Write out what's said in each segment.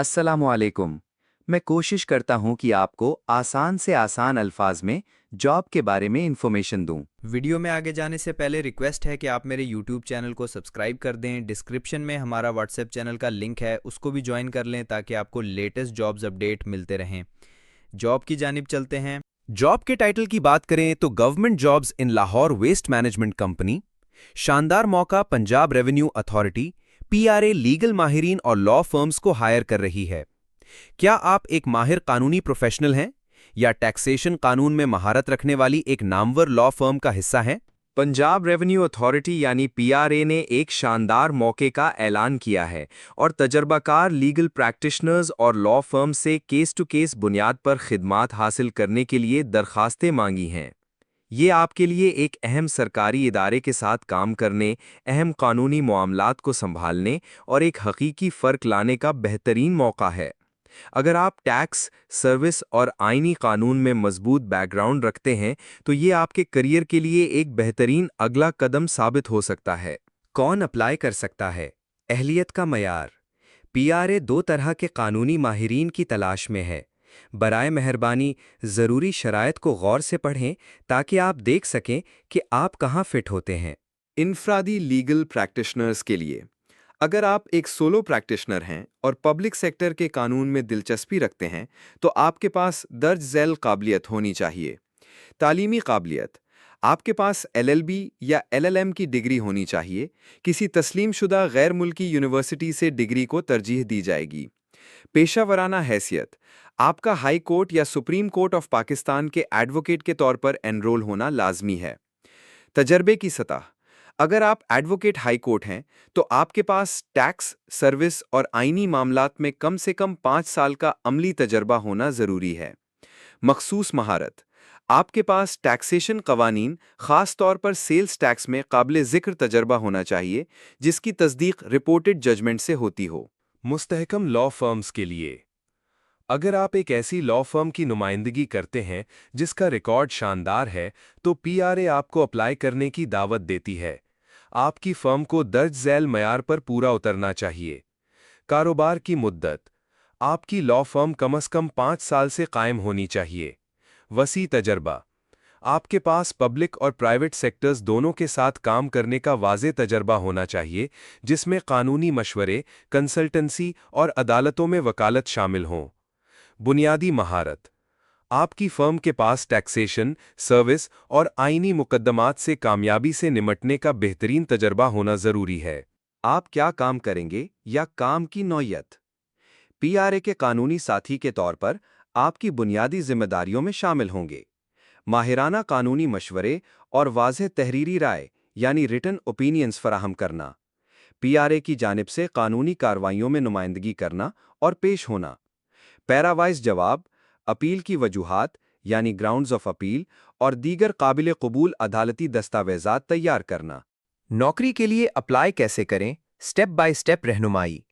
अस्सलामु अलैकुम। मैं कोशिश करता हूँ कि आपको आसान से आसान अल्फाज में जॉब के बारे में इंफॉर्मेशन दूँ। वीडियो में आगे जाने से पहले रिक्वेस्ट है कि आप मेरे यूट्यूब चैनल को सब्सक्राइब कर दें। डिस्क्रिप्शन में हमारा व्हाट्सएप चैनल का लिंक है, उसको भी ज्वाइन कर लें ताकि आपको लेटेस्ट जॉब्स अपडेट मिलते रहें। जॉब की जानिब चलते हैं। जॉब के टाइटल की बात करें तो government jobs in Lahore waste management company. शानदार मौका, Punjab revenue authority PRA legal माहिरीन और लॉ फर्म्स को हायर कर रही है। क्या आप एक माहिर कानूनी प्रोफेशनल हैं या टैक्सेशन कानून में महारत रखने वाली एक नामवर लॉ फर्म का हिस्सा हैं? पंजाब रेवेन्यू अथॉरिटी यानी पीआरए ने एक शानदार मौके का ऐलान किया है और तजर्बाकार लीगल प्रैक्टिशनर्स और लॉ फर्म से केस टू केस बुनियाद पर खिदमात हासिल करने के लिए दरखास्तें मांगी हैं। ये आपके लिए एक अहम सरकारी इदारे के साथ काम करने, अहम कानूनी मामलात को संभालने और एक हकीकी फ़र्क लाने का बेहतरीन मौका है। अगर आप टैक्स, सर्विस और आईनी कानून में मजबूत बैकग्राउंड रखते हैं तो ये आपके करियर के लिए एक बेहतरीन अगला कदम साबित हो सकता है। कौन अप्लाई कर सकता है? अहलियत का मयार। पीआरए दो तरह के कानूनी माहिरीन की तलाश में है। बराए मेहरबानी ज़रूरी शराइत को गौर से पढ़ें ताकि आप देख सकें कि आप कहाँ फिट होते हैं। इनफरादी लीगल प्रैक्टिशनर्स के लिए, अगर आप एक सोलो प्रैक्टिशनर हैं और पब्लिक सेक्टर के कानून में दिलचस्पी रखते हैं तो आपके पास दर्ज झैल काबिलियत होनी चाहिए। तालीमी काबिलियत, आपके पास एलएलबी या एलएलएम की डिग्री होनी चाहिए। किसी तस्लीमशुदा गैर मुल्की यूनिवर्सिटी से डिग्री को तरजीह दी जाएगी। पेशा वराना हैसियत, आपका हाई कोर्ट या सुप्रीम कोर्ट ऑफ पाकिस्तान के एडवोकेट के तौर पर एनरोल होना लाजमी है। तजर्बे की सतह, अगर आप एडवोकेट हाई कोर्ट हैं तो आपके पास टैक्स, सर्विस और आईनी मामलात में कम से कम 5 साल का अमली तजर्बा होना ज़रूरी है। मखसूस महारत, आपके पास टैक्सेशन कवानीन, ख़ास तौर पर सेल्स टैक्स में काबिल ज़िक्र तजर्बा होना चाहिए जिसकी तस्दीक रिपोर्टेड जजमेंट से होती हो। मुस्तहकम लॉ फर्म्स के लिए, अगर आप एक ऐसी लॉ फर्म की नुमाइंदगी करते हैं जिसका रिकॉर्ड शानदार है तो पीआरए आपको अप्लाई करने की दावत देती है। आपकी फर्म को दर्ज झैल मयार पर पूरा उतरना चाहिए। कारोबार की मुद्दत, आपकी लॉ फर्म कम से कम 5 साल से कायम होनी चाहिए। वसी तजर्बा, आपके पास पब्लिक और प्राइवेट सेक्टर्स दोनों के साथ काम करने का वाज़े तजर्बा होना चाहिए जिसमें कानूनी मशवरे, कंसल्टेंसी और अदालतों में वकालत शामिल हों। बुनियादी महारत, आपकी फर्म के पास टैक्सेशन, सर्विस और आईनी मुकद्दमात से कामयाबी से निमटने का बेहतरीन तजर्बा होना ज़रूरी है। आप क्या काम करेंगे या काम की नौयत। पीआरए के कानूनी साथी के तौर पर आपकी बुनियादी जिम्मेदारियों में शामिल होंगे माहिराना कानूनी मशवरे और वाज़ेह तहरीरी राय यानी रिटन ओपिनियंस फराहम करना, पीआरए की जानिब से कानूनी कार्रवाइयों में नुमाइंदगी करना और पेश होना, पैरावाइज जवाब, अपील की वजूहात यानी ग्राउंड्स ऑफ अपील और दीगर काबिल कबूल अदालती दस्तावेज़ात तैयार करना। नौकरी के लिए अप्लाई कैसे करें? स्टेप बाय स्टेप रहनुमाई।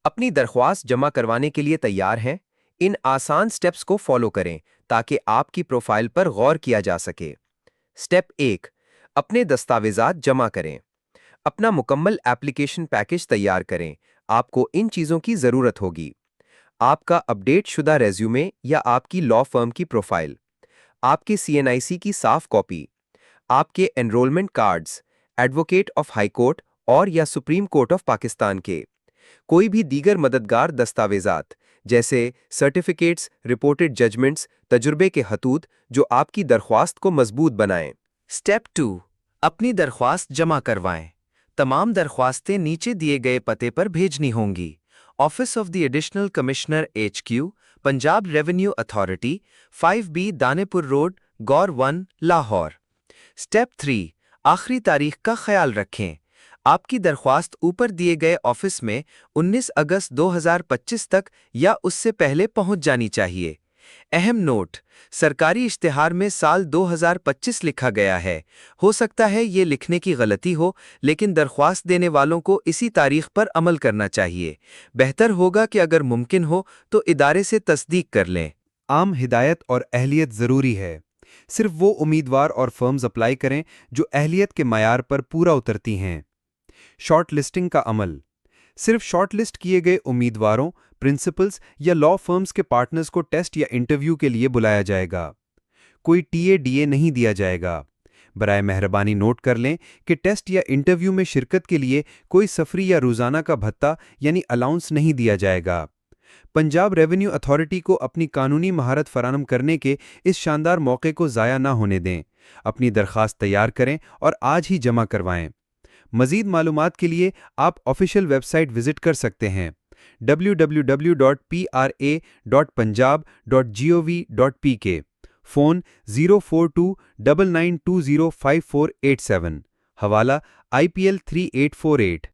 अपनी दरख्वास्त जमा करवाने के लिए तैयार हैं? इन आसान स्टेप्स को फॉलो करें ताकि आपकी प्रोफाइल पर गौर किया जा सके। स्टेप 1, अपने दस्तावेज़ात जमा करें। अपना मुकम्मल एप्लीकेशन पैकेज तैयार करें। आपको इन चीज़ों की ज़रूरत होगी: आपका अपडेट शुदा रेज्यूमे या आपकी लॉ फर्म की प्रोफाइल, आपके सीएनआईसी की साफ कॉपी, आपके enrolment cards, advocate of high court और या सुप्रीम कोर्ट ऑफ पाकिस्तान के कोई भी दीगर मददगार दस्तावेज़ात जैसे सर्टिफिकेट्स, रिपोर्टेड जजमेंट्स, तजुर्बे के हतूत जो आपकी दरख्वास्त को मजबूत बनाएं। स्टेप 2, अपनी दरख्वास्त जमा करवाएं। तमाम दरख्वास्तें नीचे दिए गए पते पर भेजनी होंगी। Office of the additional commissioner HQ, Punjab revenue authority, 5B Danepur road, GOR 1, Lahore. Step 3, आखिरी तारीख का ख्याल रखें। आपकी दरख्वास्त ऊपर दिए गए ऑफिस में 19 अगस्त 2025 तक या उससे पहले पहुंच जानी चाहिए। अहम नोट, सरकारी इश्तिहार में साल 2025 लिखा गया है। हो सकता है ये लिखने की गलती हो, लेकिन दरख्वास्त देने वालों को इसी तारीख पर अमल करना चाहिए। बेहतर होगा कि अगर मुमकिन हो तो इदारे से तस्दीक कर लें। आम हिदायत और अहलियत ज़रूरी है। सिर्फ वो उम्मीदवार और फर्म्स अप्लाई करें जो अहलियत के मयार पर पूरा उतरती हैं। शॉर्ट लिस्टिंग का अमल, सिर्फ शॉर्ट लिस्ट किए गए उम्मीदवारों, प्रिंसिपल्स या लॉ फर्म्स के पार्टनर्स को टेस्ट या इंटरव्यू के लिए बुलाया जाएगा। कोई टीए नहीं दिया जाएगा। बराए मेहरबानी नोट कर लें कि टेस्ट या इंटरव्यू में शिरकत के लिए कोई सफरी या रोज़ाना का भत्ता यानी अलाउंस नहीं दिया जाएगा। पंजाब रेवेन्यू अथॉरिटी को अपनी कानूनी महारत फराहम करने के इस शानदार मौके को ज़ाया ना होने दें। अपनी दरख्वास्त तैयार करें और आज ही जमा करवाएं। मज़ीद मालूमात के लिए आप ऑफिशियल वेबसाइट विजिट कर सकते हैं www.pra.punjab.gov.pk। फ़ोन 04299205487। हवाला IPL 3848।